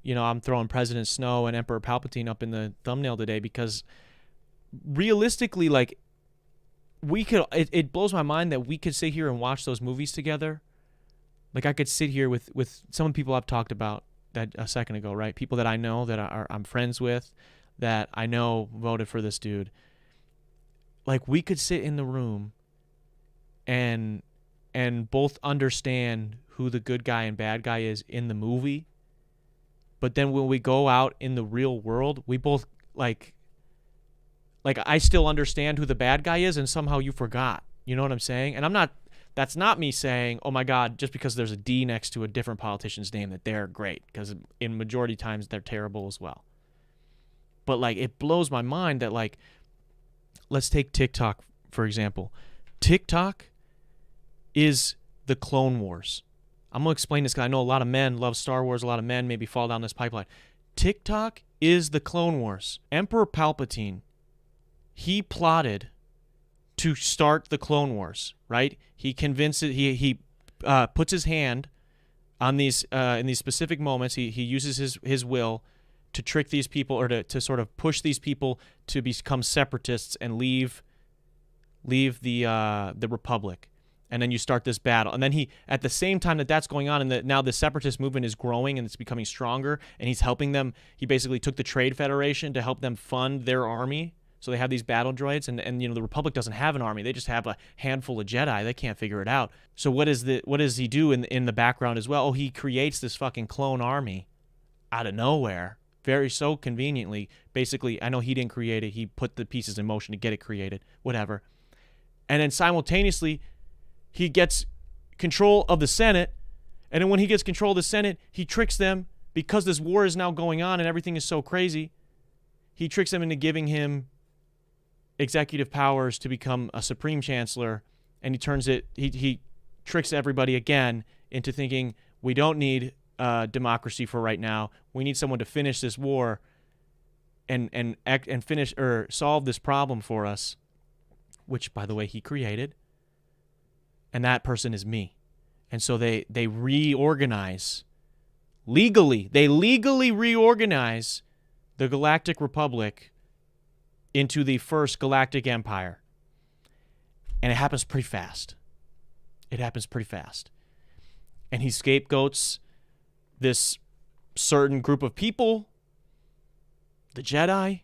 I'm throwing President Snow and Emperor Palpatine up in the thumbnail today because realistically, like, it blows my mind that we could sit here and watch those movies together. Like, I could sit here with some people I've talked about that a second ago, right? People that I know that I'm friends with, that I know voted for this dude. Like, we could sit in the room and both understand who the good guy and bad guy is in the movie. But then when we go out in the real world, we both, like I still understand who the bad guy is, and somehow you forgot. You know what I'm saying? And that's not me saying, oh my God, just because there's a D next to a different politician's name that they're great, because in majority times they're terrible as well. But, like, it blows my mind that, like, let's take TikTok, for example. TikTok is the Clone Wars. I'm going to explain this because I know a lot of men love Star Wars. A lot of men maybe fall down this pipeline. TikTok is the Clone Wars. Emperor Palpatine, he plotted to start the Clone Wars, right? He convinces, he puts his hand on these, in these specific moments. He uses his will to trick these people, or to sort of push these people to become separatists and leave the Republic. And then you start this battle. And then he, at the same time that's going on, and now the separatist movement is growing and it's becoming stronger, and he's helping them. He basically took the Trade Federation to help them fund their army. So they have these battle droids, and the Republic doesn't have an army. They just have a handful of Jedi. They can't figure it out. So what does he do in the background as well? Oh, he creates this fucking clone army out of nowhere. Very so conveniently. Basically, I know he didn't create it. He put the pieces in motion to get it created. Whatever. And then simultaneously, he gets control of the Senate, and then when he gets control of the Senate, he tricks them, because this war is now going on and everything is so crazy, he tricks them into giving him executive powers to become a supreme chancellor, and he tricks everybody again into thinking, we don't need democracy for right now. We need someone to finish this war and finish or solve this problem for us, which, by the way, he created. And that person is me. And so they reorganize legally. They legally reorganize the Galactic Republic into the first Galactic Empire. And it happens pretty fast. And he scapegoats this certain group of people, the Jedi,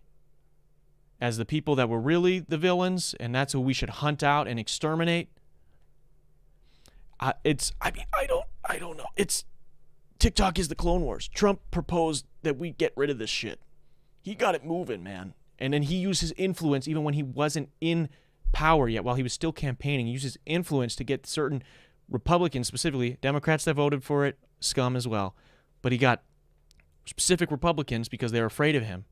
as the people that were really the villains, and that's who we should hunt out and exterminate. I don't know. TikTok is the Clone Wars. Trump proposed that we get rid of this shit. He got it moving, man. And then he used his influence even when he wasn't in power yet, while he was still campaigning. He used his influence to get certain Republicans, specifically Democrats that voted for it, scum as well. But he got specific Republicans, because they were afraid of him,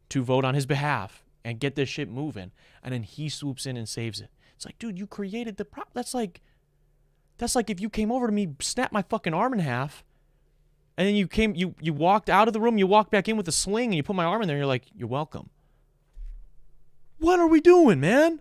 to vote on his behalf and get this shit moving. And then he swoops in and saves it. It's like, dude, you created the problem. That's like if you came over to me, snapped my fucking arm in half, and then you walked out of the room, you walked back in with a sling, and you put my arm in there, and you're like, you're welcome. What are we doing, man?